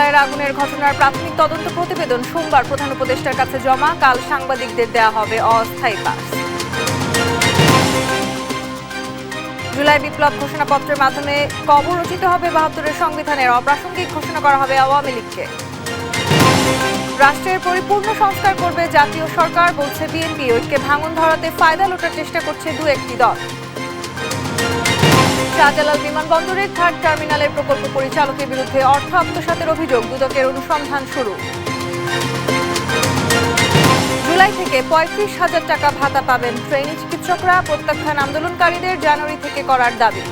সচিবালয়ের আগুনের ঘটনার প্রাথমিক তদন্ত প্রতিবেদন সোমবার প্রধান উপদেষ্টার কাছে জমা। কাল সাংবাদিকদের দেয়া হবে অস্থায়ী পাস। জুলাই বিপ্লব ঘোষণাপত্রের মাধ্যমে কবর রচিত হবে ৭২-এর সংবিধানের। অপ্রাসঙ্গিক ঘোষণা করা হবে আওয়ামী লীগকে। রাষ্ট্রের পরিপূর্ণ সংস্কার করবে জাতীয় সরকার, বলছে বিএনপি। ঐক্যে ভাঙন ধরাতে ফায়দা লোটার চেষ্টা করছে দু একটি দল। শাহজালাল বিমানবন্দরের থার্ড টার্মিনালের প্রকল্প পরিচালকের বিরুদ্ধে অর্থ আত্মসাতের অভিযোগ, দুদকের অনুসন্ধান শুরু। জুলাই থেকে ৩৫,০০০ টাকা ভাতা পাবেন ট্রেনি চিকিৎসকরা, প্রত্যাখ্যান আন্দোলনকারীদের জানুয়ারি থেকে করার দাবি।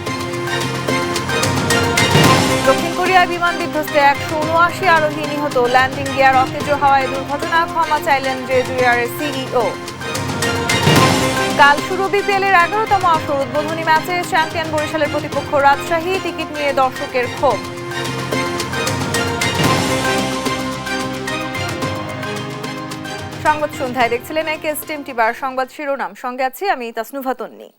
দক্ষিণ কোরিয়ায় বিমান বিধ্বস্তে ১৭৯ আরোহী নিহত, ল্যান্ডিং গিয়ার অকেজো হওয়ায় দুর্ঘটনা, ক্ষমা চাইলেন জেজুয়ারের সিইও। কাল শুরু বিপিএল এর ১১তম আসর। উদ্বোধনী ম্যাচে চ্যাম্পিয়ন বরিশালের প্রতিপক্ষ রাজশাহী, টিকিট নিয়ে দর্শকের ক্ষোভ। সংবাদ সন্ধ্যায় দেখছিলেন একেএসটিএম টিভার সংবাদ শিরোনাম, সঙ্গে আছি আমি তাসনুভা তন্নি।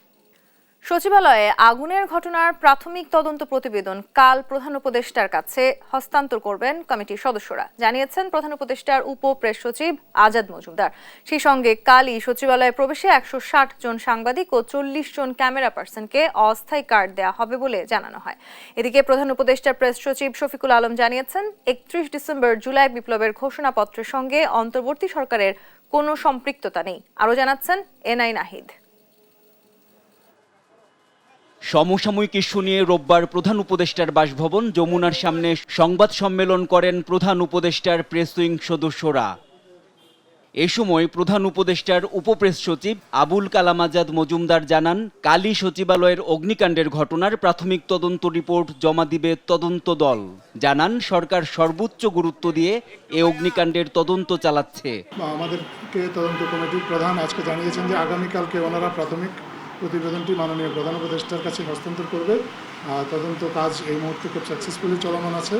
সচিবালয়ে আগুনের ঘটনার প্রাথমিক তদন্ত প্রতিবেদন কাল প্রধান উপদেষ্টার কাছে হস্তান্তর করবেন কমিটির সদস্যরা, জানিয়েছেন প্রধান উপদেষ্টার উপ প্রেস সচিব আজাদ মজুমদার। সেই সঙ্গে কালই সচিবালয়ে প্রবেশে ১৬০ জন সাংবাদিক ও ৪০ জন ক্যামেরা পার্সনকে অস্থায়ী কার্ড দেওয়া হবে বলে জানানো হয়। এদিকে প্রধান উপদেষ্টার প্রেস সচিব শফিকুল আলম জানিয়েছেন, ৩১ ডিসেম্বর জুলাই বিপ্লবের ঘোষণাপত্রের সঙ্গে অন্তর্বর্তী সরকারের কোনো সম্পৃক্ততা নেই। আরও জানাচ্ছেন এনআই নাহিদ। সমসাময়িক ইস্যু নিয়ে রোববার প্রধান উপদেষ্টার বাসভবন যমুনার সামনে সংবাদ সম্মেলন করেন প্রধান উপদেষ্টার প্রেস উইং সদস্যরা। এ সময় প্রধান উপদেষ্টার উপপ্রেস সচিব আবুল কালাম আজাদ মজুমদার জানান, কালই সচিবালয়ের অগ্নিকাণ্ডের ঘটনার প্রাথমিক তদন্ত রিপোর্ট জমা দিবে তদন্ত দল। জানান, সরকার সর্বোচ্চ গুরুত্ব দিয়ে এ অগ্নিকাণ্ডের তদন্ত চালাচ্ছে। আমাদেরকে তদন্ত কমিটির প্রধান আজকে জানিয়েছেন যে আগামীকালকে ওনারা প্রাথমিক প্রতিবেদনটি মাননীয় প্রধান উপদেষ্টার কাছে হস্তান্তর করবে। তদন্ত কাজ এই মুহূর্তে খুব সাকসেসফুলি চলমান আছে।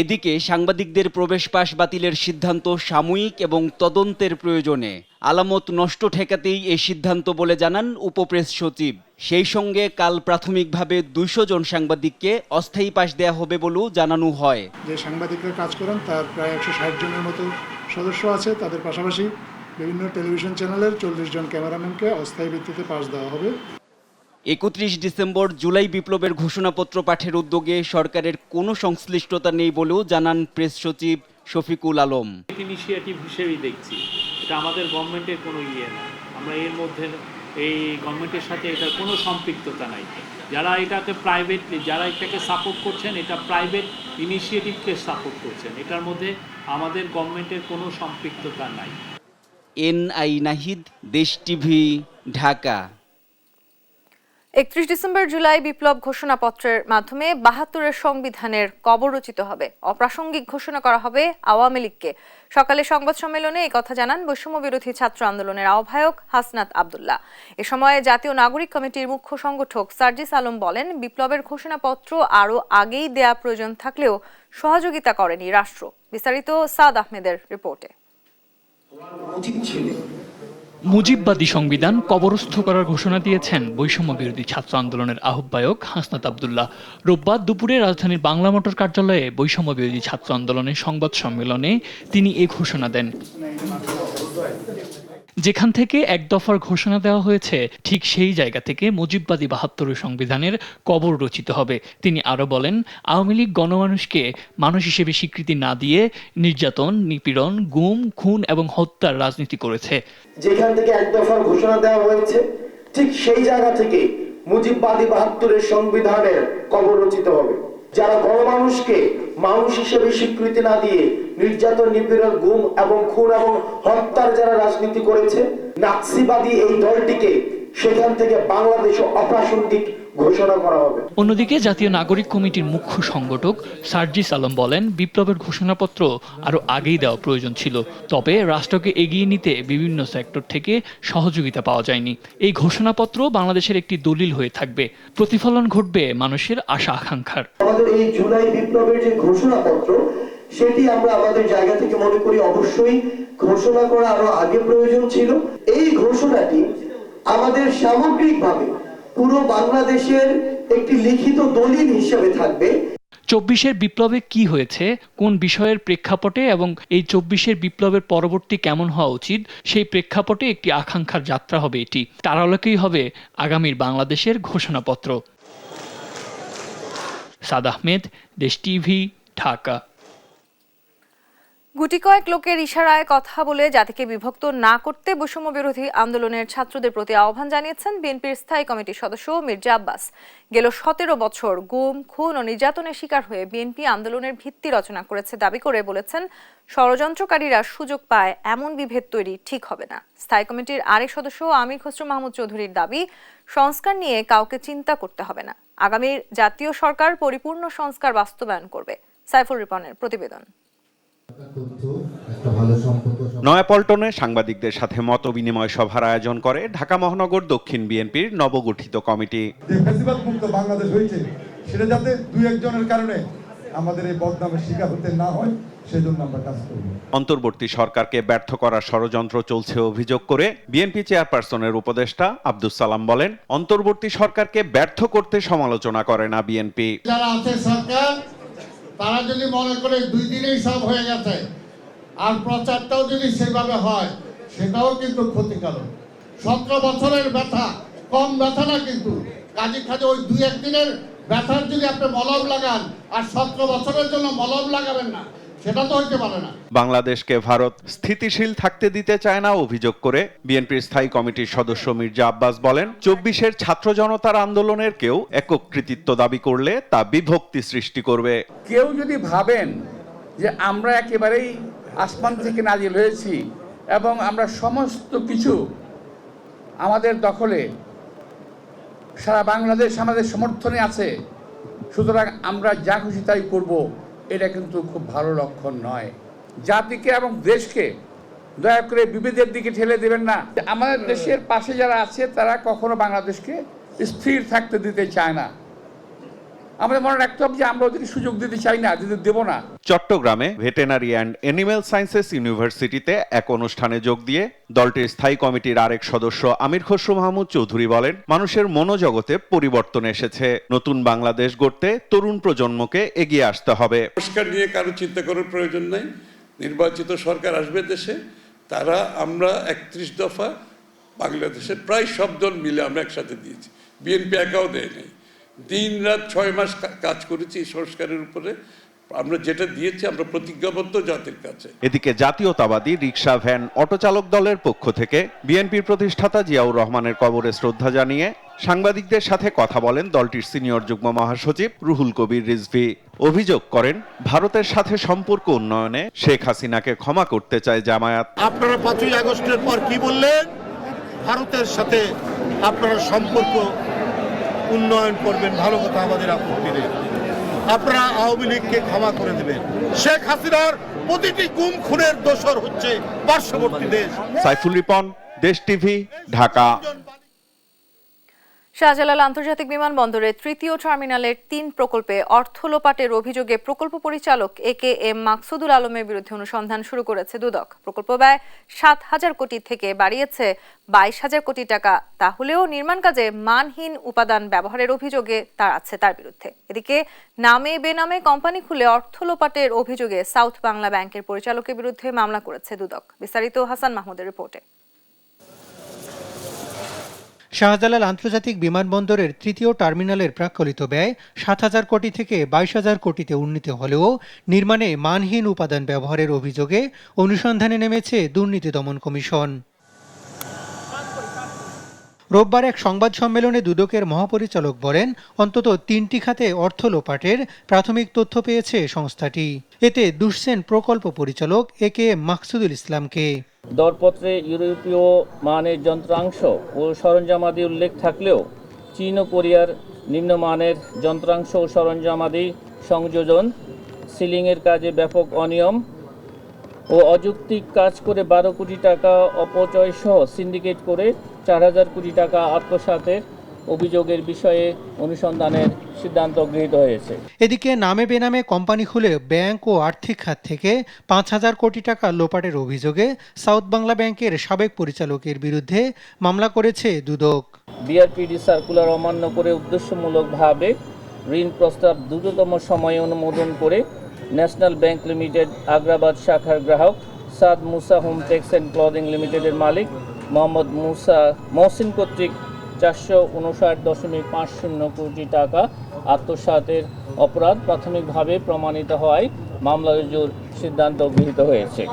এদিকে সাংবাদিকদের প্রবেশ পাস বাতিলের সিদ্ধান্ত সাময়িক এবং তদন্তের প্রয়োজনে। আলামত নষ্ট ঠেকাতেই এই সিদ্ধান্ত বলে জানান উপপ্রেস সচিব। সেই সঙ্গে কাল প্রাথমিকভাবে ২০০ জন সাংবাদিককে অস্থায়ী পাস দেওয়া হবে বলেও জানানো হয়। যে সাংবাদিকরা কাজ করেন তার প্রায় ১৬০ জনের মতো সদস্য আছে। তাদের পাশাপাশি বিভিন্ন টেলিভিশন চ্যানেলের ৪০ জন ক্যামেরাম্যানকে অস্থায়ী ভিত্তিতে পাস দেওয়া হবে। ৩১ ডিসেম্বর জুলাই বিপ্লবের ঘোষণাপত্র পাঠের উদ্যোগে সরকারের কোনো সংশ্লিষ্টতা নেই বলেও জানান প্রেস সচিব শফিকুল আলম। ইনিশিয়েটিভ হিসেবেই দেখছি, এটা আমাদের গভর্নমেন্টের কোনো ইয়ে না। আমরা এর মধ্যে এই গভর্নমেন্টের সাথে এটার কোনো সম্পৃক্ততা নাই। যারা এটাকে প্রাইভেটলি, যারা এটাকে সাপোর্ট করছেন, এটা প্রাইভেট ইনিশিয়েটিভকে সাপোর্ট করছেন। এটার মধ্যে আমাদের গভর্নমেন্টের কোনো সম্পৃক্ততা নাই। এনআই নাহিদ, দেশ টিভি, ঢাকা। ৩১ ডিসেম্বর জুলাই বিপ্লব ঘোষণাপত্রের মাধ্যমে ৭২-এর সংবিধানের কবর রচিত হবে। অপ্রাসঙ্গিক ঘোষণা করা হবে আওয়ামী লীগকে। সকালে সংবাদ সম্মেলনে এই কথা জানান বৈষম্য বিরোধী ছাত্র আন্দোলনের আহ্বায়ক হাসনাত আব্দুল্লাহ। এ সময় জাতীয় নাগরিক কমিটির মুখ্য সংগঠক সার্জিস আলম বলেন, বিপ্লবের ঘোষণাপত্র আরও আগেই দেয়া প্রয়োজন থাকলেও সহযোগিতা করেনি রাষ্ট্র। বিস্তারিত সাদ আহমেদের রিপোর্টে। মুজিববাদী সংবিধান কবরস্থ করার ঘোষণা দিয়েছেন বৈষম্য বিরোধী ছাত্র আন্দোলনের আহ্বায়ক হাসনাত আব্দুল্লাহ। রোববার দুপুরে রাজধানীর বাংলা মোটর কার্যালয়ে বৈষম্য বিরোধী ছাত্র আন্দোলনের সংবাদ সম্মেলনে তিনি এ ঘোষণা দেন। যেখান থেকে এক দফার ঘোষণা দেওয়া হয়েছে, ঠিক সেই জায়গা থেকে মুজিববাদী ৭২ সংবিধানের কবর রচিত হবে। তিনি আরো বলেন, আওয়ামী লীগ গণমানুষকে মানুষ হিসেবে স্বীকৃতি না দিয়ে নির্যাতন, নিপীড়ন, গুম, খুন এবং হত্যার রাজনীতি করেছে। যেখান থেকে এক দফার ঘোষণা দেওয়া হয়েছে, ঠিক সেই জায়গা থেকে মুজিববাদী ৭২ সংবিধানের কবর রচিত হবে। যারা গণমানুষকে মানুষ হিসেবে স্বীকৃতি না দিয়ে নির্যাতন, নিপীড়ন, গুম এবং খুন এবং হত্যার যারা রাজনীতি করেছে, নাৎসিবাদী এই দলটিকে সেখান থেকে বাংলাদেশ অপ্রাসঙ্গিক ঘোষণা করা হবে। অন্যদিকে জাতীয় নাগরিক কমিটির মুখ্য সংগঠক সার্জিস আলম বলেন, বিপ্লবের ঘোষণাপত্র আরো আগেই দেওয়া প্রয়োজন ছিল, তবে রাষ্ট্রকে এগিয়ে নিতে বিভিন্ন সেক্টর থেকে সহযোগিতা পাওয়া যায়নি। এই ঘোষণাপত্র বাংলাদেশের একটি দলিল হয়ে থাকবে, প্রতিফলন ঘটবে মানুষের আশা আকাঙ্ক্ষার। আমাদের এই জুলাই বিপ্লবের যে ঘোষণাপত্র, সেটি আমরা আমাদের জায়গা থেকে মনে করি অবশ্যই ঘোষণা করা আরো আগে প্রয়োজন ছিল। এই ঘোষণাটি আমাদের সামগ্রিকভাবে পুরো বাংলাদেশের একটি লিখিত দলিল হিসেবে থাকবে। চব্বিশের বিপ্লবে কি হয়েছে, কোন বিষয়ের প্রেক্ষাপটে এবং এই 24-এর বিপ্লবের পরবর্তী কেমন হওয়া উচিত সেই প্রেক্ষাপটে একটি আকাঙ্ক্ষার যাত্রা হবে এটি। তার আলোকেই হবে আগামীর বাংলাদেশের ঘোষণাপত্র। সাদ আহমেদ, দেশ টিভি, ঢাকা। গুটি কয়েক লোকের ইশারায় কথা বলে জাতিকে বিভক্ত না করতে বৈষম্য বিরোধী আন্দোলনের ছাত্রদের প্রতি আহ্বান জানিয়েছেন বিএনপির স্থায়ী কমিটির সদস্য মির্জা আব্বাস। গেল 17 বছর গুম, খুন ও নির্যাতনের শিকার হয়ে বিএনপি আন্দোলনের ভিত্তি রচনা করেছে দাবি করে বলেছেন, ষড়যন্ত্রকারীরা সুযোগ পায় এমন বিভেদ তৈরি ঠিক হবে না। স্থায়ী কমিটির আরেক সদস্য আমির খসরু মাহমুদ চৌধুরীর দাবি, সংস্কার নিয়ে কাউকে চিন্তা করতে হবে না, আগামীর জাতীয় সরকার পরিপূর্ণ সংস্কার বাস্তবায়ন করবে। সাইফুল রিপনের প্রতিবেদন। নয়াপল্টনে সাংবাদিকদের সাথে মত বিনিময় সভার আয়োজন করে ঢাকা মহানগর দক্ষিণ বিএনপির নবগঠিত কমিটি। ফ্যাসিবাদ মুক্ত বাংলাদেশ হয়েছে, সেটা যাতে দুই একজনের কারণে আমাদের এই বদনামের শিকার হতে না হয় সেজন্য আমরা কাজ করব। অন্তর্বর্তী সরকারকে ব্যর্থ করার ষড়যন্ত্র চলছে অভিযোগ করে বিএনপি চেয়ারপারসনের উপদেষ্টা আব্দুস সালাম বলেন, অন্তর্বর্তী সরকারকে ব্যর্থ করতে সমালোচনা করে না বিএনপি। যারা আছে সরকার, তারা যদি মনে করে 2 দিনেই সব হয়ে গেছে আর প্রচারটাও যদি সেভাবে হয়, সেটাও কিন্তু ক্ষতিকারক। 17 বছরের ব্যথা কম ব্যথা না, কিন্তু কাজে ওই 2-1 দিনের ব্যথার যদি আপনি মলম লাগান আর 17 বছরের জন্য মলম লাগাবেন না, সেটা তো হইতে পারে না। বাংলাদেশকে ভারত স্থিতিশীল থাকতে দিতে চায় না অভিযোগ করে বিএনপির স্থায়ী কমিটির সদস্য মির্জা আব্বাস বলেন, 24-এর ছাত্র জনতার আন্দোলনের কেউ একক কৃতিত্ব দাবি করলে তা বিভক্তি সৃষ্টি করবে। কেউ যদি ভাবেন যে আমরা একেবারেই আসমান থেকে নাজিল হয়েছি এবং আমরা সমস্ত কিছু আমাদের দখলে, সারা বাংলাদেশ আমাদের সমর্থনে আছে, সুতরাং আমরা যা খুশি তাই করব, এটা কিন্তু খুব ভালো লক্ষণ নয়। জাতিকে এবং দেশকে দয়া করে বিভেদের দিকে ঠেলে দেবেন না। আমাদের দেশের পাশে যারা আছে তারা কখনো বাংলাদেশকে স্থির থাকতে দিতে চায় না। আমাদের মনে রাখতে হবে যে আমরা ওদেরকে সুযোগ দিতে চাই না, দিতে দেব না। চট্টগ্রামে ভেটেনারি অ্যান্ড অ্যানিম্যাল সায়েন্সেস ইউনিভার্সিটিতে এক অনুষ্ঠানে যোগ দিয়ে দলটির স্থায়ী কমিটির আরেক সদস্য আমির খসরু মাহমুদ চৌধুরী বলেন, মানুষের মনোজগতে পরিবর্তন এসেছে, নতুন বাংলাদেশ গড়তে তরুণ প্রজন্মকে এগিয়ে আসতে হবে। সংস্কার নিয়ে কারো চিন্তা করার প্রয়োজন নাই। নির্বাচিত সরকার আসবে দেশে, তারা আমরা 31 দফা বাংলাদেশের প্রায় সব দল মিলে আমরা একসাথে দিয়েছি, বিএনপি একাও দেয় নাই। দিন রাত 6 মাস কাজ করেছি এই সংস্কারের উপরে। আমরা যেটা দিয়েছি আমরা প্রতিজ্ঞাবদ্ধ জাতির কাছে। এদিকে জাতীয়তাবাদী রিকশা ভ্যান অটো চালক দলের পক্ষ থেকে বিএনপির প্রতিষ্ঠাতা জিয়াউর রহমানের কবরে শ্রদ্ধা জানিয়ে সাংবাদিকদের সাথে কথা বলেন দলটির সিনিয়র যুগ্ম মহাসচিব রুহুল কবির রিজভী। অভিযোগ করেন, ভারতের সাথে সম্পর্ক উন্নয়নে শেখ হাসিনাকে ক্ষমা করতে চায় জামায়াত। আপনারা 5ই আগস্টের পর কি বললেন? ভারতের সাথে আপনারা সম্পর্ক উন্নয়ন করবেন, ভালো কথা, আমাদের আপত্তি নেই। আপনারা আওয়ামী লীগকে ক্ষমা করে দেবেন। শেখ হাসিনার প্রতিটি গুম খুনের দোষর হচ্ছে পার্শ্ববর্তী দেশ। সাইফুল রিপন, দেশ টিভি, ঢাকা। শাহজালাল আন্তর্জাতিক বিমানবন্দরের 3য় টার্মিনালের 3 প্রকল্পে অর্থ লোপাটের অভিযোগে প্রকল্প পরিচালক AKM মাকসুদুল আলমের বিরুদ্ধে অনুসন্ধান শুরু করেছে দুদক। প্রকল্প ব্যয় 7,000 কোটি থেকে বাড়িয়েছে 22,000 কোটি টাকা। তাহলেও নির্মাণ কাজে মানহীন উপাদান ব্যবহারের অভিযোগে তার বিরুদ্ধে। এদিকে নামে বেনামে কোম্পানি খুলে অর্থ লোপাটের অভিযোগে সাউথ বাংলা ব্যাংকের পরিচালকের বিরুদ্ধে মামলা করেছে দুদক। বিস্তারিত হাসান মাহমুদের রিপোর্টে। শাহজালাল আন্তর্জাতিক বিমানবন্দরের 3য় টার্মিনালের প্রাক্কলিত ব্যয় 7,000 কোটি থেকে 22,000 কোটিতে উন্নীত হলেও নির্মাণে মানহীন উপাদান ব্যবহারের অভিযোগে অনুসন্ধানে নেমেছে দুর্নীতি দমন কমিশন। রোববার এক সংবাদ সম্মেলনে দুদকের মহাপরিচালক বলেন, অন্তত 3টি খাতে অর্থ লোপাটের প্রাথমিক তথ্য পেয়েছে সংস্থাটি। এতে দুষছেন প্রকল্প পরিচালক AKM মাকসুদুল ইসলামকে। দরপত্রে ইউরোপীয় মানের যন্ত্রাংশ ও সরঞ্জামাদি উল্লেখ থাকলেও চীন ও কোরিয়ার নিম্নমানের যন্ত্রাংশ ও সরঞ্জামাদি সংযোজন, সিলিংয়ের কাজে ব্যাপক অনিয়ম ও অযৌক্তিক কাজ করে 12 কোটি টাকা অপচয় সহ সিন্ডিকেট করে 4,000 কোটি টাকা আত্মসাতের অভিযোগের বিষয়ে অনুসন্ধানের সিদ্ধান্ত গৃহীত হয়েছে। এদিকে নামে বেনামে কোম্পানি খুলে ব্যাংক ও আর্থিক খাত থেকে 5,000 কোটি টাকা লোপাটের অভিযোগে সাউথ বাংলা ব্যাংকের সাবেক পরিচালকের বিরুদ্ধে মামলা করেছে দুদক। বিআরপিডি সার্কুলার অমান্য করে উদ্দেশ্যমূলকভাবে ঋণ প্রস্তাব দ্রুততম সময়ে অনুমোদন করে ন্যাশনাল ব্যাংক লিমিটেড আগ্রাবাদ শাখার গ্রাহক সাদ মুসা হোম টেক্স অ্যান্ড ক্লদিং লিমিটেডের মালিক মোহাম্মদ মহসিন কর্তৃক 459.50 কোটি টাকা আত্মসাতের অপরাধ প্রাথমিকভাবে প্রমাণিত হওয়ায় মামলা রুজুর সিদ্ধান্ত গৃহীত হয়েছে।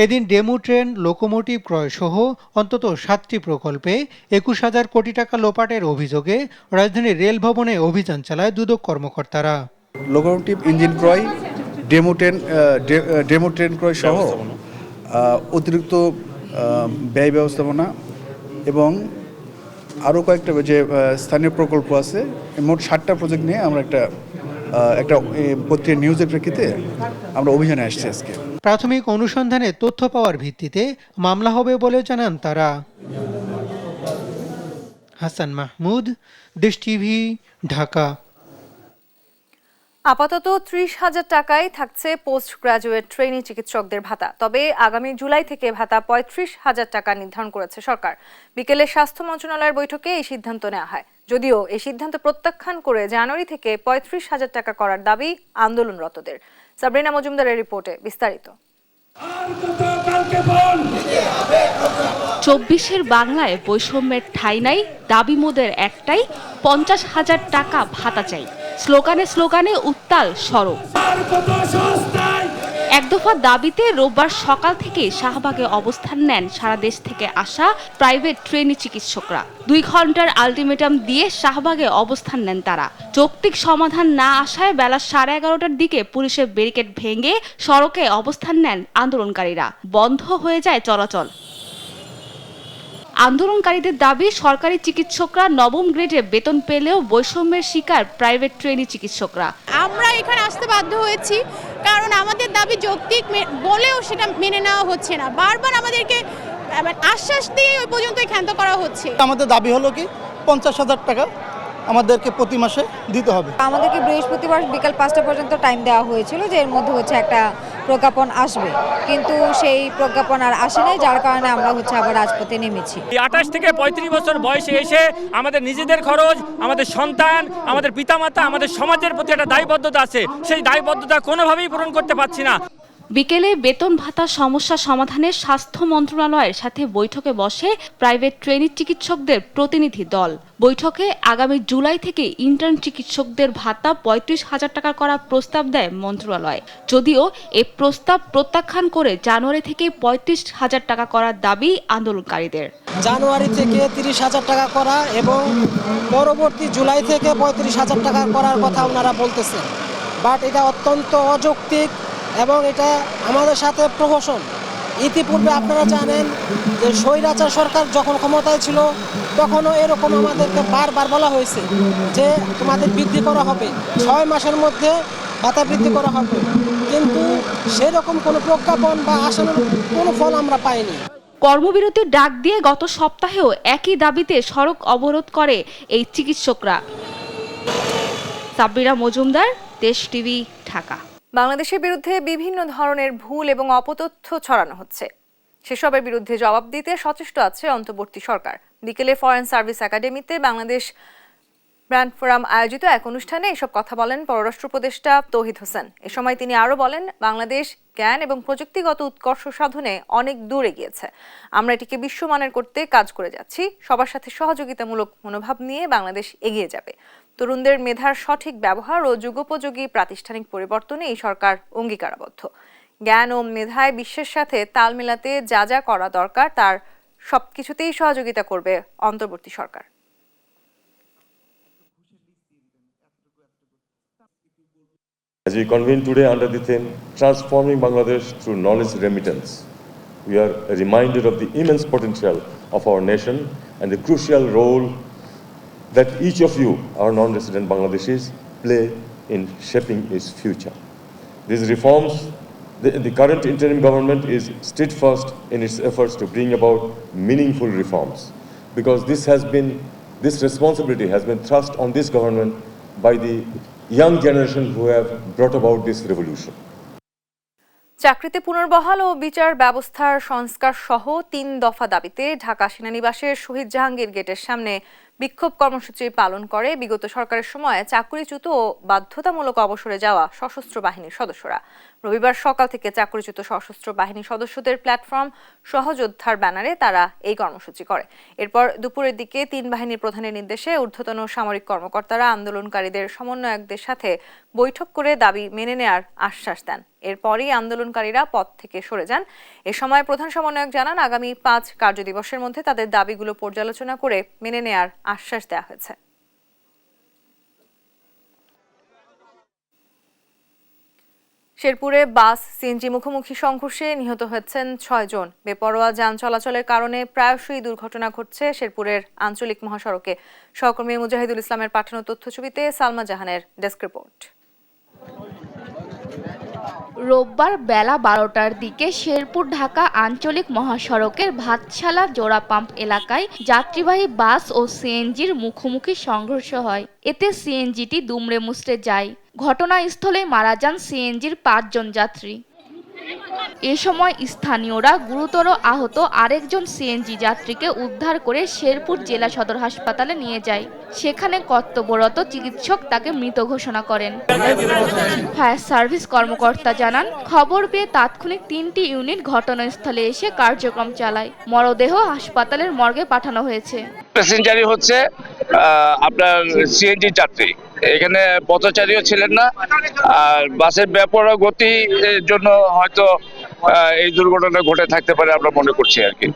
এদিন ডেমু ট্রেন, লোকোমোটিভ ক্রয় সহ অন্তত 7টি প্রকল্পে 21,000 কোটি টাকা লোপাটের অভিযোগে রাজধানীর রেল ভবনে অভিযান চালায় দুদক কর্মকর্তারা। লোকোমোটিভ ইঞ্জিন ক্রয়, ডেমো ট্রেন ক্রয় সহ অতিরিক্ত ব্যয় ব্যবস্থাপনা এবং আরও কয়েকটা যে স্থানীয় প্রকল্প আছে, মোট 7টা প্রজেক্ট নিয়ে আমরা একটা পত্রিকার নিউজের প্রেক্ষিতে আমরা অভিযানে আসছি আজকে। প্রাথমিক অনুসন্ধানে তথ্য পাওয়ার ভিত্তিতে মামলা হবে বলে জানান তারা। হাসান মাহমুদ, দেশ টিভি, ঢাকা। আপাতত 30,000 টাকায় থাকছে পোস্ট গ্রাজুয়েট ট্রেনি চিকিৎসকদের ভাতা। তবে আগামী জুলাই থেকে ভাতা 35,000 টাকা নির্ধারণ করেছে সরকার। বিকেলে স্বাস্থ্য মন্ত্রণালয়ের বৈঠকে এই সিদ্ধান্ত নেওয়া হয়। যদিও এই সিদ্ধান্ত প্রত্যাখ্যান করে জানুয়ারি থেকে 35,000 টাকা করার দাবি আন্দোলনরতদের। সাবরিনা মজুমদারের রিপোর্টে বিস্তারিত। 24-এর বাংলায় বৈষম্যের ঠাঁই নাই, দাবি মোদের একটাই, 50,000 টাকা ভাতা চাই। স্লোগানে স্লোগানে উত্তাল সড়ক। এক দফা দাবিতে রোববার সকাল থেকে শাহবাগে অবস্থান নেন সারা দেশ থেকে আসা প্রাইভেট ট্রেনি চিকিৎসকরা। 2 ঘন্টার আলটিমেটাম দিয়ে শাহবাগে অবস্থান নেন তারা। যৌক্তিক সমাধান না আসায় বেলা 11:30টার দিকে পুলিশের ব্যারিকেড ভেঙে সড়কে অবস্থান নেন আন্দোলনকারীরা। বন্ধ হয়ে যায় চলাচল। আন্দোলনকারীদের দাবি, সরকারি চিকিৎসকরা নবম গ্রেডে বেতন পেলেও বৈষম্যের শিকার প্রাইভেট ট্রেনি চিকিৎসকরা। আমরা এখানে আসতে বাধ্য হয়েছি কারণ আমাদের দাবি যৌক্তিক বলেও সেটা মেনে নেওয়া হচ্ছে না। বারবার আমাদেরকে আশ্বাস দিয়ে ওই পর্যন্ত ক্ষান্ত করা হচ্ছে। আমাদের দাবি হলো কি 50,000 টাকা আমাদেরকে প্রতি মাসে দিতে হবে। আমাদেরকে বৃহস্পতিবার বিকাল 5টা পর্যন্ত টাইম দেওয়া হয়েছিল যে এর মধ্যে একটা প্রজ্ঞাপন আসবে, কিন্তু সেই প্রজ্ঞাপন আর আসে নাই, যার কারণে আমরা আবার রাজপথে নেমেছি। 28 থেকে 35 বছর বয়সে এসে আমাদের নিজেদের খরচ, আমাদের সন্তান, আমাদের পিতামাতা, আমাদের সমাজের প্রতি একটা দায়বদ্ধতা আছে, সেই দায়বদ্ধতা কোনোভাবেই পূরণ করতে পারছি না। বিকেলে বেতন ভাতা সমস্যা সমাধানে স্বাস্থ্য মন্ত্রণালয়ের সাথে বৈঠকে বসে প্রাইভেট ট্রেনি চিকিৎসকদের প্রতিনিধি দল। বৈঠকে আগামী জুলাই থেকে ইন্টার্ন চিকিৎসকদের ভাতা 35,000 টাকা করার প্রস্তাব দেয় মন্ত্রণালয়। যদিও এই প্রস্তাব প্রত্যাখ্যান করে জানুয়ারি থেকে 35,000 টাকা করার দাবি আন্দোলনকারীদের। জানুয়ারি থেকে 30,000 টাকা করা এবং পরবর্তী জুলাই থেকে 35,000 টাকা করার কথা ওনারা বলতেছেন, বাট এটা অত্যন্ত অযৌক্তিক এবং এটা আমাদের সাথে প্রহসন। ইতিপূর্বে আপনারা জানেন যে স্বৈরাচার সরকার যখন ক্ষমতায় ছিল তখনও এরকম আমাদেরকে বারবার বলা হয়েছে যে তোমাদের বৃদ্ধি করা হবে, 6 মাসের মধ্যে ভাতা বৃদ্ধি করা হবে, কিন্তু সেরকম কোনো প্রজ্ঞাপন বা আশানুরূপ কোনো ফল আমরা পাইনি। কর্মবিরতির ডাক দিয়ে গত সপ্তাহেও একই দাবিতে সড়ক অবরোধ করে এই চিকিৎসকরা। সাবরিনা মজুমদার, দেশ টিভি, ঢাকা। বাংলাদেশের বিরুদ্ধে বিভিন্ন ধরনের ভুল এবং অপতথ্য ছড়ানো হচ্ছে, সেসবের বিরুদ্ধে জবাব দিতে সচেষ্ট আছে অন্তর্বর্তী সরকার। বিকেলে ফরেন সার্ভিস একাডেমিতে বাংলাদেশ ব্র্যান্ড ফোরাম আয়োজিত এক অনুষ্ঠানে এসব কথা বলেন পররাষ্ট্র উপদেষ্টা তৌহিদ হোসেন। এ সময় তিনি আরও বলেন, বাংলাদেশ জ্ঞান এবং প্রযুক্তিগত উৎকর্ষ সাধনে অনেক দূর এগিয়েছে। আমরা এটিকে বিশ্বমানের করতে কাজ করে যাচ্ছি। সবার সাথে সহযোগিতামূলক মনোভাব নিয়ে বাংলাদেশ এগিয়ে যাবে। তরুণদের মেধার সঠিক ব্যবহার ও যুগোপযোগী প্রাতিষ্ঠানিক পরিবর্তনে এই সরকার অঙ্গীকারাবদ্ধ। জ্ঞান ও মেধায় বিশ্বের সাথে তাল মেলাতে যা যা করা দরকার তার সবকিছুতেই সহযোগিতা করবে অন্তর্বর্তী সরকার। As we convene today under the theme Transforming Bangladesh Through Knowledge Remittance, we are reminded of the immense potential of our nation and the crucial role that each of you, our non-resident Bangladeshis, play in shaping its future. These reforms, the current interim government is steadfast in its efforts to bring about meaningful reforms, because this responsibility has been thrust on this government by the young generation who have brought about this revolution. চাকরিতে পুনর্বহাল ও বিচার ব্যবস্থার সংস্কার সহ 3 দফা দাবিতে ঢাকা সেনানিবাসের শহীদ জাহাঙ্গীর গেটের সামনে বিক্ষোভ কর্মসূচি পালন করে বিগত সরকারের সময় চাকরিচ্যুত ও বাধ্যতামূলক অবসরে যাওয়া সশস্ত্র বাহিনীর সদস্যরা। রবিবার সকাল থেকে চাকরিচ্যুত সশস্ত্র বাহিনী সদস্যদের প্ল্যাটফর্ম সহযোদ্ধার ব্যানারে তারা এই কর্মসূচি করে। এরপর দুপুরের দিকে 3 বাহিনীর প্রধানের নির্দেশে ঊর্ধ্বতন সামরিক কর্মকর্তারা আন্দোলনকারীদের সমন্বয়কদের সাথে বৈঠক করে দাবি মেনে নেয়ার আশ্বাস দেন। এরপরই আন্দোলনকারীরা পথ থেকে সরে যান। এ সময় প্রধান সমন্বয়ক জানান, আগামী 5 কার্যদিবসের মধ্যে তাদের দাবিগুলো পর্যালোচনা করে মেনে নেয়ার আশ্বাস দেওয়া হয়েছে। শেরপুরে বাস সিএনজি মুখোমুখি সংঘর্ষে নিহত হয়েছেন 6 জন। বেপরোয়া যান চলাচলের কারণে প্রায়শই দুর্ঘটনা ঘটছে শেরপুরের আঞ্চলিক মহাসড়কে। সহকর্মী মুজাহিদুল ইসলামের পাঠানো তথ্যছবিতে সালমা জাহানের ডেস্ক রিপোর্ট। রোববার বেলা 12টার দিকে শেরপুর ঢাকা আঞ্চলিক মহাসড়কের ভাতশালা জোড়া পাম্প এলাকায় যাত্রীবাহী বাস ও সিএনজির মুখোমুখি সংঘর্ষ হয়। এতে সিএনজিটি দুমড়ে মুচড়ে যায়। ঘটনাস্থলে মারা যান সিএনজির 5 জন যাত্রী। এ সময় স্থানীয়রা গুরুতর আহত আরেকজন সিএনজি যাত্রীকে উদ্ধার করে শেরপুর জেলা সদর হাসপাতালে নিয়ে যায়। সেখানে কর্তব্যরত চিকিৎসক তাকে মৃত ঘোষণা করেন। ফায়ার সার্ভিস কর্মকর্তা জানান, খবর পেয়ে তাৎক্ষণিক 3টি ইউনিট ঘটনাস্থলে এসে কার্যক্রম চালায়। মরদেহ হাসপাতালের মর্গে পাঠানো হয়েছে। প্যাসেঞ্জারই হচ্ছে আপনার সিএনজি যাত্রী, এখানে পথচারীও ছিলেন না। আর বাসের বেপরোয়া গতির জন্য হয়তো এই দুর্ঘটনা ঘটে থাকতে পারে আমরা মনে করছি আর কি।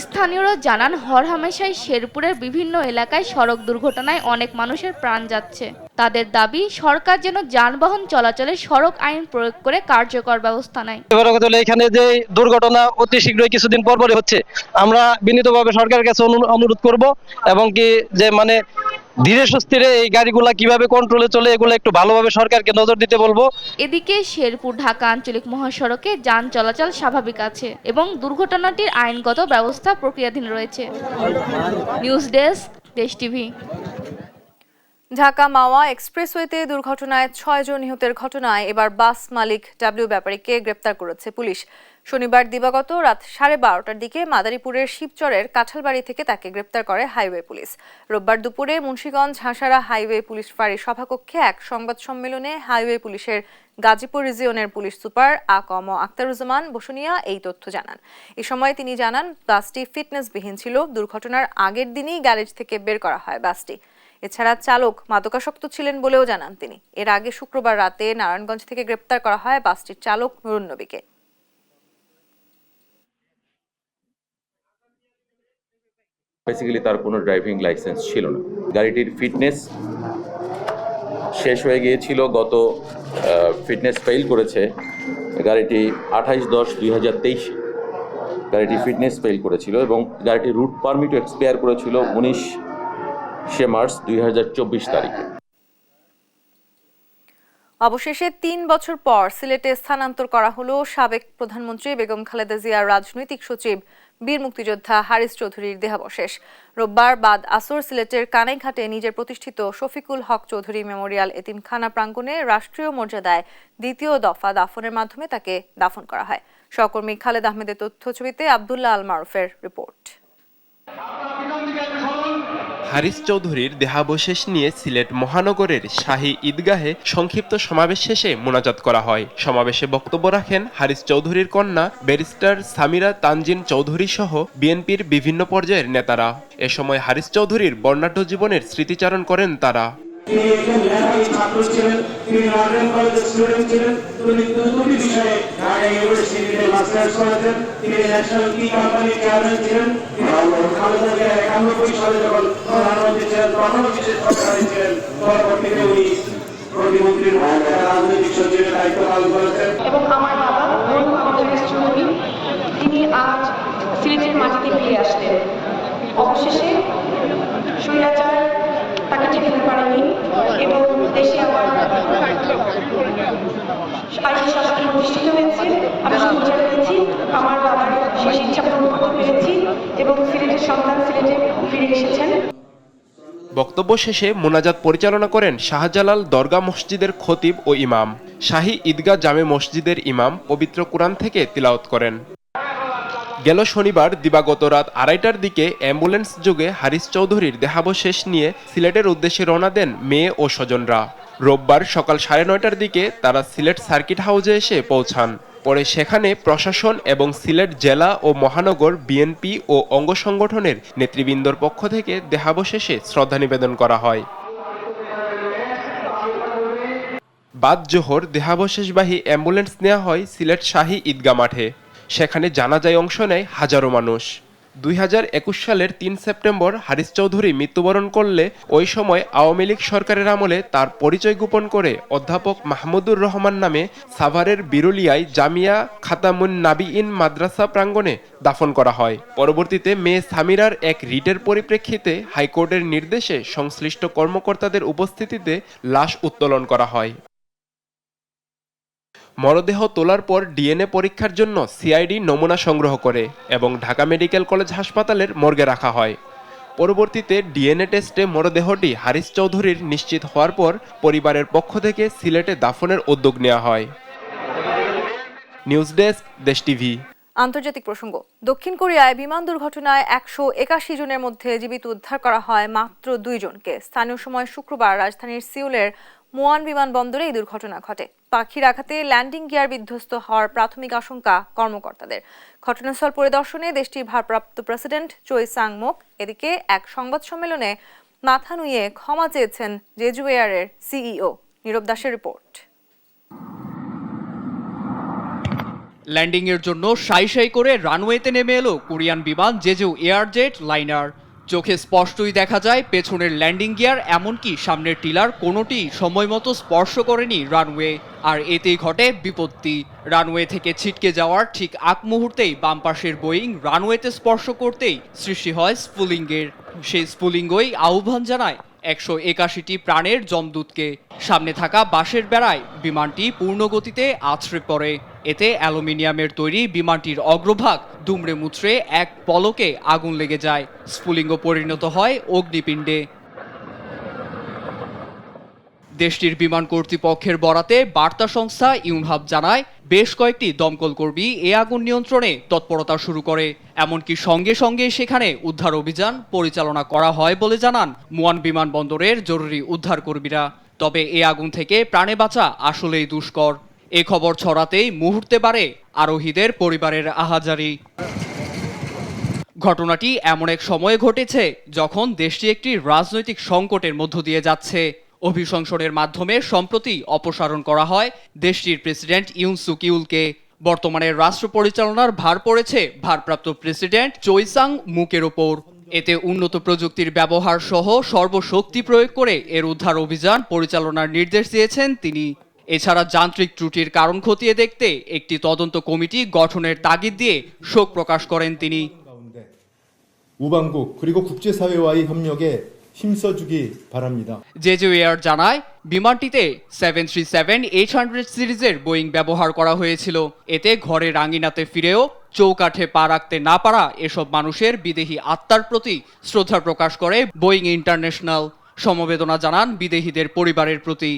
স্থানীয়রা জানান, হরহামেশাই শেরপুরের বিভিন্ন এলাকায় সড়ক দুর্ঘটনায় অনেক মানুষের প্রাণ যাচ্ছে। তাদের দাবি, সরকার যেন যানবাহন চলাচলে সড়ক আইন প্রয়োগ করে কার্যকর ব্যবস্থা নেয়। এখানে যে দুর্ঘটনা অতি শীঘ্রই কিছুদিন পরপরই হচ্ছে, আমরা বিনীতভাবে সরকারের কাছে অনুরোধ করব এবং কি যে মানে ধীরে সুস্থিরে এই গাড়িগুলা কিভাবে কন্ট্রোলে চলে এগুলো একটু ভালোভাবে সরকারকে নজর দিতে বলবো। এদিকে শেরপুর ঢাকা আঞ্চলিক মহাসড়কে যান চলাচল স্বাভাবিক আছে এবং দুর্ঘটনাটির আইনগত ব্যবস্থা প্রক্রিয়াধীন রয়েছে। নিউজ ডেস্ক, দেশ টিভি। ঢাকা মাওয়া এক্সপ্রেসওয়েতে দুর্ঘটনায় 6 জন নিহতের ঘটনায় এবার বাস মালিক ডাব্লিউ ব্যাপারীকে গ্রেপ্তার করেছে পুলিশ। শনিবার দিবাগত রাত 12:30টার দিকে মাদারীপুরের শিবচরের কাঁঠালবাড়ি থেকে তাকে গ্রেপ্তার করে হাইওয়ে পুলিশ। রোববার দুপুরে মুন্সিগঞ্জ হাসারা হাইওয়ে পুলিশ ফাঁড়ির সভাকক্ষে এক সংবাদ সম্মেলনে হাইওয়ে পুলিশের গাজীপুর রিজিয়নের পুলিশ সুপার আকম আক্তারুজ্জামান বসুনিয়া এই তথ্য জানান। এ সময় তিনি জানান, বাসটি ফিটনেসবিহীন ছিল। দুর্ঘটনার আগের দিনই গ্যারেজ থেকে বের করা হয় বাসটি। এছাড়া চালক মাদকাসক্ত ছিলেন বলেও জানান তিনি। এর আগে শুক্রবার রাতে নারায়ণগঞ্জ থেকে গ্রেপ্তার করা হয় বাসটির চালক নুরুন নবীকে। বেসিক্যালি তার কোনো ড্রাইভিং লাইসেন্স ছিল না। গাড়িটির ফিটনেস শেষ হয়ে গিয়েছিল, গত ফিটনেস ফেইল করেছে গাড়িটি 28/10/2023 গাড়িটি ফিটনেস ফেইল করেছিল এবং গাড়িটির রুট পারমিটও এক্সপায়ার করেছিল 19 মার্চ 2024 তারিখে। অবশেষে 3 বছর পর সিলেটে স্থানান্তর করা হলো সাবেক প্রধানমন্ত্রী বেগম খালেদা জিয়ার রাজনৈতিক সচিব বীর মুক্তিযোদ্ধা হারিস চৌধুরীর দেহাবশেষ। রোববার বাদ আসর সিলেটের কানাইঘাটে নিজের প্রতিষ্ঠিত শফিকুল হক চৌধুরী মেমোরিয়াল এতিমখানা প্রাঙ্গণে রাষ্ট্রীয় মর্যাদায় দ্বিতীয় দফা দাফনের মাধ্যমে তাকে দাফন করা হয়। সহকর্মী খালেদ আহমেদের তথ্যছবিতে আব্দুল্লাহ আল মারুফের রিপোর্ট। হারিস চৌধুরীর দেহাবশেষ নিয়ে সিলেট মহানগরের শাহী ঈদগাহে সংক্ষিপ্ত সমাবেশ শেষে মোনাজাত করা হয়। সমাবেশে বক্তব্য রাখেন হারিস চৌধুরীর কন্যা ব্যারিস্টার সামিরা তানজিন চৌধুরী সহ বিএনপির বিভিন্ন পর্যায়ের নেতারা। এ সময় হারিস চৌধুরীর বর্ণাঢ্য জীবনের স্মৃতিচারণ করেন তারা। তিনি একজন মেধাবী ছাত্র ছিলেন, তিনি লন্ডন কলেজের স্টুডেন্ট ছিলেন, তিনি দুটি বিষয়ে ঢাকা ইউনিভার্সিটিতে মাস্টার্স করেছেন, তিনি ন্যাশনাল টি কোম্পানির চেয়ারম্যান ছিলেন, তিনি খালেদা জিয়া 91 সালে যখন প্রধানমন্ত্রী ছিলেন তখন বিশেষ সরকারি ছিলেন, পরবর্তীতে উনি প্রতিমন্ত্রীর রাজনৈতিক সচিবের দায়িত্ব পালন করেছেন। এবং আমার বাবা চৌধুরী, তিনি আজ সিলেটের মাটিতে ফিরে আসলেন। অবশেষে স্বৈরাচার তাকে ঠেকাতে পারেনি এবং দেশে আবার আইনি শাসন প্রতিষ্ঠিত হয়েছে। আমি সুবিচার পেয়েছি, আমার বাবার শেষ ইচ্ছা পূরণ করতে পেরেছি এবং সিলেটের সন্তান সিলেটে ফিরে এসেছেন। বক্তব্য শেষে মোনাজাত পরিচালনা করেন শাহজালাল দরগা মসজিদের খতিব ও ইমাম। শাহী ঈদগাহ জামে মসজিদের ইমাম পবিত্র কুরআন থেকে তিলাওয়াত করেন। গেল শনিবার দিবাগত রাত 2:30টার দিকে অ্যাম্বুলেন্স যোগে হারিস চৌধুরীর দেহাবশেষ নিয়ে সিলেটের উদ্দেশ্যে রওনা দেন মেয়ে ও স্বজনরা। রোববার সকাল 9:30টার দিকে তারা সিলেট সার্কিট হাউসে এসে পৌঁছান। পরে সেখানে প্রশাসন এবং সিলেট জেলা ও মহানগর বিএনপি ও অঙ্গ সংগঠনের নেতৃবৃন্দর পক্ষ থেকে দেহাবশেষে শ্রদ্ধা নিবেদন করা হয়। বাদ জোহর দেহাবশেষবাহী অ্যাম্বুলেন্স নেওয়া হয় সিলেট শাহী ঈদগাহ মাঠে। সেখানে জানাজায় অংশ নেয় হাজারো মানুষ। 2021 সালের 3 সেপ্টেম্বর হারিস চৌধুরী মৃত্যুবরণ করলে ওই সময় আওয়ামী লীগ সরকারের আমলে তার পরিচয় গোপন করে অধ্যাপক মাহমুদুর রহমান নামে সাভারের বিরুলিয়ায় জামিয়া খাতামুন নাবিইন মাদ্রাসা প্রাঙ্গণে দাফন করা হয়। পরবর্তীতে মেয়ে সামিরার এক রিটের পরিপ্রেক্ষিতে হাইকোর্টের নির্দেশে সংশ্লিষ্ট কর্মকর্তাদের উপস্থিতিতে লাশ উত্তোলন করা হয়। মরদেহ তোলার পর ডিএনএ পরীক্ষার জন্য সিআইডি নমুনা সংগ্রহ করে এবং ঢাকা মেডিকেল কলেজ হাসপাতালের মর্গে রাখা হয়। পরবর্তীতে ডিএনএ টেস্টে মরদেহটি হারিস চৌধুরীর নিশ্চিত হওয়ার পর পরিবারের পক্ষ থেকে সিলেটে দাফনের উদ্যোগ নেওয়া হয়। নিউজ ডেস্ক, দেশ টিভি। আন্তর্জাতিক প্রসঙ্গ। দক্ষিণ কোরিয়ায় বিমান দুর্ঘটনায় 181 জনের মধ্যে জীবিত উদ্ধার করা হয় মাত্র 2 জনকে। স্থানীয় সময় শুক্রবার রাজধানীর সিউলের মুয়ান বিমানবন্দরে এই দুর্ঘটনা ঘটে। পাখির আঘাতে ল্যান্ডিং গিয়ার বিধ্বস্ত হওয়ার প্রাথমিক আশঙ্কা কর্মকর্তাদের। ঘটনাস্থল পরিদর্শনে দেশটির ভারপ্রাপ্ত প্রেসিডেন্ট চোই সাং মুক। এদিকে এক সংবাদ সম্মেলনে মাথা নুইয়ে ক্ষমা চেয়েছেন জেজু এয়ারের সিইও। নীরব দাসের রিপোর্ট। ল্যান্ডিংয়ের জন্য সাই করে রানওয়েতে নেমে এলো কোরিয়ান বিমান জেজু এয়ারজেট লাইনার। চোখে স্পষ্টই দেখা যায় পেছনের ল্যান্ডিং গিয়ার এমনকি সামনের টিলার কোনোটি সময়মতো স্পর্শ করেনি রানওয়ে, আর এতেই ঘটে বিপত্তি। রানওয়ে থেকে ছিটকে যাওয়ার ঠিক আগ মুহূর্তেই বাম পাশের বোয়িং রানওয়েতে স্পর্শ করতেই সৃষ্টি হয় স্ফুলিঙ্গের। সেই স্ফুলিঙ্গই আহ্বান জানায় 181টি প্রাণের যমদূতকে। সামনে থাকা বাঁশের বেড়ায় বিমানটি পূর্ণ গতিতে আছড়ে পড়ে। এতে অ্যালুমিনিয়ামের তৈরি বিমানটির অগ্রভাগ দুমড়ে মুচড়ে এক পলকে আগুন লেগে যায়। স্ফুলিঙ্গ পরিণত হয় অগ্নিপিণ্ডে। দেশটির বিমান কর্তৃপক্ষের বরাতে বার্তা সংস্থা ইউনহাব জানায়, বেশ কয়েকটি দমকল কর্মী এ আগুন নিয়ন্ত্রণে তৎপরতা শুরু করে। এমনকি সঙ্গে সঙ্গে সেখানে উদ্ধার অভিযান পরিচালনা করা হয় বলে জানান মুয়ান বিমানবন্দরের জরুরি উদ্ধার কর্মীরা। তবে এ আগুন থেকে প্রাণে বাঁচা আসলেই দুষ্কর। এ খবর ছড়াতেই মুহূর্তে বাড়ে আরোহীদের পরিবারের আহাজারি। ঘটনাটি এমন এক সময়ে ঘটেছে যখন দেশটি একটি রাজনৈতিক সংকটের মধ্য দিয়ে যাচ্ছে। অভিশংসনের মাধ্যমে সম্প্রতি অপসারণ করা হয় দেশটির প্রেসিডেন্ট ইউন সুক ইউলকে। বর্তমানে রাষ্ট্র পরিচালনার ভার পড়েছে ভারপ্রাপ্ত প্রেসিডেন্ট চোই সাং মুকের ওপর। এতে উন্নত প্রযুক্তির ব্যবহার সহ সর্বশক্তি প্রয়োগ করে এর উদ্ধার অভিযান পরিচালনার নির্দেশ দিয়েছেন তিনি। এছাড়া যান্ত্রিক ত্রুটির কারণ খতিয়ে দেখতে একটি তদন্ত কমিটি গঠনের তাগিদ দিয়ে শোক প্রকাশ করেন তিনি। 우방국 그리고 국제사회와의 협력에 힘써주기 바랍니다. জেজু এয়ার জানায়, বিমানটিতে 737-800 সিরিজের বোয়িং ব্যবহার করা হয়েছিল। এতে ঘরের আঙিনাতে ফিরেও চৌকাঠে পা রাখতে না পারা এসব মানুষের বিদেহী আত্মার প্রতি শ্রদ্ধা প্রকাশ করে বোয়িং ইন্টারন্যাশনাল। সমবেদনা জানান বিদেহীদের পরিবারের প্রতি।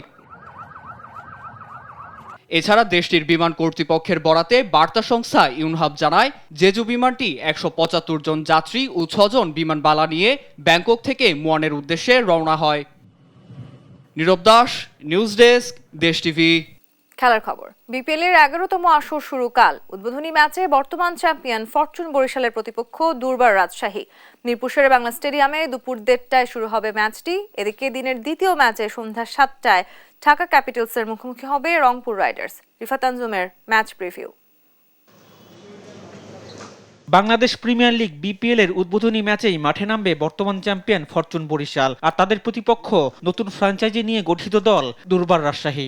এছাড়া দেশটির বিমান কর্তৃপক্ষের বরাতে বার্তা সংস্থা ইউনহাব জানায়, জেজু বিমানটি 175 জন যাত্রী ও 6 জন বিমানবালা নিয়ে ব্যাংকক থেকে মুয়ানের উদ্দেশ্যে রওনা হয়। নীরব দাস, নিউজ ডেস্ক, দেশ টিভি। খেলার খবর। বিপিএল এর 11তম আসর শুরু কাল। উদ্বোধনী ম্যাচে বর্তমান চ্যাম্পিয়ন ফরচুন বরিশালের প্রতিপক্ষ দুর্বার রাজশাহী। মিরপুর শেরে বাংলা স্টেডিয়ামে দুপুর 1:30টায় শুরু হবে ম্যাচটি। এদিকে দিনের দ্বিতীয় ম্যাচে সন্ধ্যা 7টায় ঢাকা ক্যাপিটালসের মুখোমুখি হবে রংপুর রাইডার্স। রিফাত আঞ্জুমের match preview. Bangladesh premier league BPL এর উদ্বোধনী ম্যাচেই মাঠে নামবে বর্তমান চ্যাম্পিয়ন ফরচুন বরিশাল, আর তাদের প্রতিপক্ষ নতুন ফ্র্যাঞ্চাইজি নিয়ে গঠিত দল দুর্বার রাজশাহী।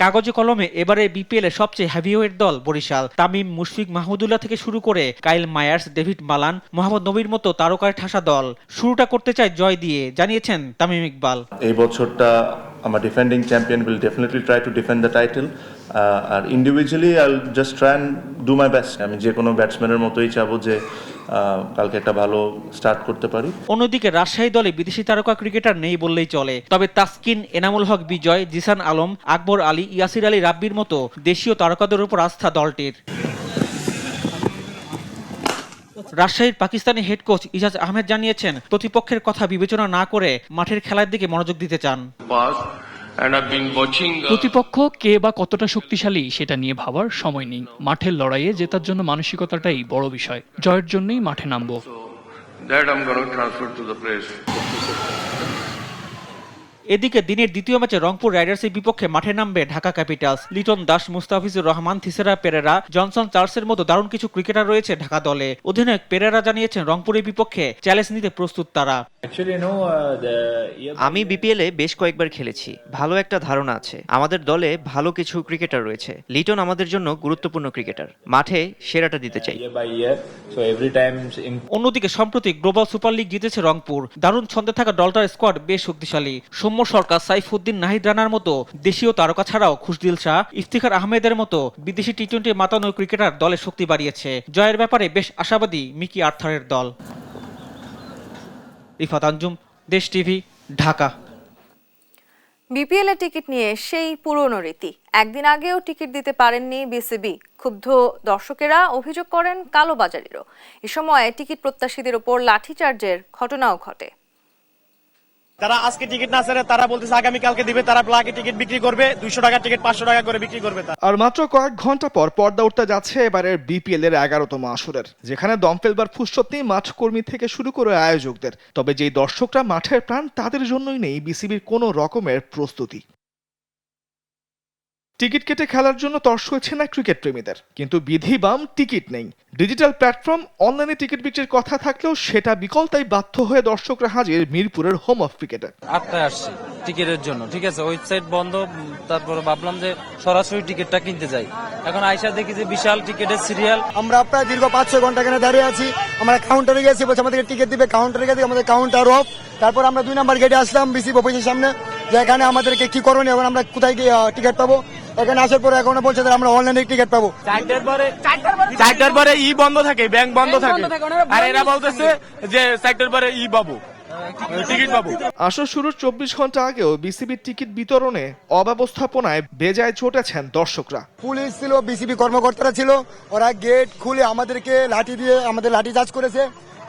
কাগজে কলমে এবারে বিপিএল এর সবচেয়ে হেভিওয়েট দল বরিশাল। তামিম, মুশফিক মাহমুদুল্লাহ থেকে শুরু করে Kyle Mayers, David Malan, Mohammad নবীর মতো তারকার ঠাসা দল শুরুটা করতে চায় জয় দিয়ে, জানিয়েছেন তামিম ইকবাল। এই বছরটা আমার defending champion will definitely try to defend the title, আর individually I will just try and do my best. আমি যে কোনো ব্যাটসম্যানের মতোই চাবো যে কালকে একটা ভালো স্টার্ট করতে পারি। অন্যদিকে রাজশাহী দলে বিদেশি তারকা ক্রিকেটার নেই বললেই চলে, তবে তাসকিন, এনামুল হক বিজয়, জিসান আলম, আকবর আলী, ইয়াসির আলী রাব্বির মতো দেশীয় তারকাদের উপর আস্থা দলটির। রাজশাহীর পাকিস্তানি হেড কোচ ইজাজ আহমেদ জানিয়েছেন, প্রতিপক্ষের কথা বিবেচনা না করে মাঠের খেলার দিকে মনোযোগ দিতে চান। প্রতিপক্ষ কে বা কতটা শক্তিশালী সেটা নিয়ে ভাবার সময় নেই। মাঠের লড়াইয়ে জেতার জন্য মানসিকতাটাই বড় বিষয়। জয়ের জন্যই মাঠে নামবো। এদিকে দিনের দ্বিতীয় ম্যাচে রংপুর রাইডার্সের বিপক্ষে মাঠে নামবে ঢাকা ক্যাপিটালস। লিটন দাস, মুস্তাফিজুর রহমান, থিসেরা পেরেরা, জনসন চার্লসের মতো দারুণ কিছু ক্রিকেটার রয়েছে ঢাকা দলে। অধিনায়ক পেরেরা জানিয়েছেন, রংপুরের বিপক্ষে চ্যালেঞ্জ নিতে প্রস্তুত তারা। আমি বিপিএলে বেশ কয়েকবার খেলেছি, ভালো একটা ধারণা আছে। আমাদের দলে ভালো কিছু ক্রিকেটার রয়েছে। লিটন আমাদের জন্য গুরুত্বপূর্ণ ক্রিকেটার, মাঠে সেরাটা দিতে চাই। অন্যদিকে সম্প্রতি গ্লোবাল সুপার লিগ জিতেছে রংপুর। দারুণ ছন্দে থাকা দলটার স্কোয়াড বেশ শক্তিশালী। সৌম্য সরকার, সাইফুদ্দিন, নাহিদ রানার মতো দেশীয় তারকা ছাড়াও খুশদিল শাহ, ইফতিখার আহমেদের মতো বিদেশি টি-20 মাতানো ক্রিকেটার দলের শক্তি বাড়িয়েছে। জয়ের ব্যাপারে বেশ আশাবাদী মিকি আর্থারের দল। রিফাত আঞ্জুম, দেশ টিভি, ঢাকা। বিপিএল এর টিকিট নিয়ে সেই পুরনো রীতি। একদিন আগেও টিকিট দিতে পারেননি বিসিবি। ক্ষুব্ধ দর্শকেরা অভিযোগ করেন কালোবাজারিরও। এ সময় টিকিট প্রত্যাশীদের উপর লাঠিচার্জের ঘটনাও ঘটে। তারা আজকে টিকিট না ছেড়ে তারা বলতেছে আগামীকালকে দিবে, তারা ব্ল্যাকে টিকিট বিক্রি করবে, 200 টাকার টিকিট 500 টাকা করে বিক্রি করবে। আর মাত্র কয়েক ঘন্টা পর পর্দা উঠতে যাচ্ছে এবারের বিপিএল এর 11তম আসরের, যেখানে দম ফেলবার ফুরসত নেই মাঠ কর্মী থেকে শুরু করে আয়োজকদের। তবে যেই দর্শকরা মাঠের প্রাণ, তাদের জন্যই নেই বিসিবির কোনো রকমের প্রস্তুতি। টিকিট কেটে খেলার জন্য তর্স হয়েছে না ক্রিকেট প্রেমীদের, কিন্তু বিধিবাম টিকিট নেই। ডিজিটাল প্ল্যাটফর্ম, অনলাইনে টিকিট বিক্রির কথা থাকলেও সেটা বিকল, তাই বাধ্য হয়ে দর্শকরা হাজির মিরপুরের হোম অফ ক্রিকেটে। 8টায় আসছি টিকিটের জন্য, ঠিক আছে, ওয়েবসাইট বন্ধ। তারপরে ভাবলাম যে সরাসরি টিকিটটা কিনতে যাই। এখন আইসা দেখি যে বিশাল টিকিটের সিরিয়াল। আমরা প্রায় দীর্ঘ 5-6 ঘন্টা এখানে দাঁড়িয়ে আছি। আমরা কাউন্টারে গেছি, বলছে আমাদের টিকিট দিবে। কাউন্টারে গেছি, আমাদের কাউন্টার অফ। তারপর আমরা 2 নম্বর গেটে আসলাম বিসিবি অফিসের সামনে, যে এখানে আমাদেরকে কি করণীয়, এখন আমরা কোথায় গিয়ে টিকিট পাবো। এখানে আসার পরে এখন বলছে আমরা অনলাইনে টিকিট পাবো। 4টার পরে ই বন্ধ থাকে, ব্যাংক বন্ধ থাকে, আর এরা বলতেছে যে 4টার পরে ই পাবো, টিকিট পাবো। আসর শুরুর 24 ঘন্টা আগেও বিসিবির টিকিট বিতরণে অব্যবস্থাপনায় বেজায় চটেছেন দর্শকরা। পুলিশ ছিল, বিসিবি কর্মকর্তারা ছিল, ওরা গেট খুলে আমাদেরকে লাঠি দিয়ে আমাদের লাঠিচার্জ করেছে,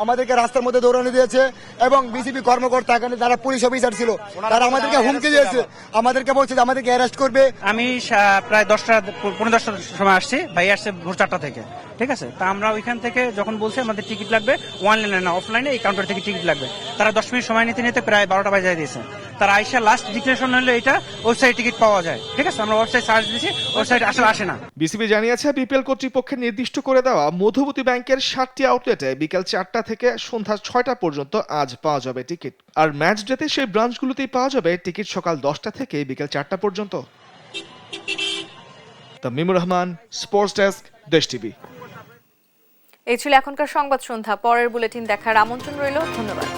আমাদেরকে রাস্তার মধ্যে দৌড়ানো দিয়েছে। এবং বিসিবি কর্মকর্তা এখানে যারা পুলিশ অফিসার ছিল, তারা আমাদেরকে হুমকি দিয়েছে, আমাদেরকে বলছে যে আমাদেরকে অ্যারেস্ট করবে। আমি প্রায় 10টার সময় আসছি, ভাই আসছে ভোর 4টা থেকে, ঠিক আছে। তা আমরা ওইখান থেকে যখন বলছি আমাদের টিকিট লাগবে, অনলাইনে না অফলাইনে, এই কাউন্টার থেকে টিকিট লাগবে, তারা 10 মিনিট সময় নিতে নিতে প্রায় 12টা বাজে দিয়েছে। তারা আইসা লাস্ট ডিক্লারেশন হলো এটা ওয়েবসাইট টিকিট পাওয়া যায়, ঠিক আছে। আমরা ওয়েবসাইট সার্চ দিয়েছি, ওয়েবসাইট আসলে আসে না। বিসিবি জানিয়েছে, বিপিএল কর্তৃপক্ষের নির্দিষ্ট করে দেওয়া মধুমতি ব্যাংকের 7টি আউটলেটে বিকেল 4টা থেকে সন্ধ্যা 6টা পর্যন্ত আজ পাওয়া যাবে টিকিট। আর ম্যাচ ডেতে সেই ব্রাঞ্চগুলোতেই পাওয়া যাবে টিকিট সকাল 10টা থেকে বিকেল 4টা পর্যন্ত। তামিমুর রহমান, স্পোর্টস ডেস্ক, দেশ টিভি। এই ছিল এখনকার সংবাদ সন্ধ্যা। পরের বুলেটিন দেখার আমন্ত্রণ রইল। ধন্যবাদ।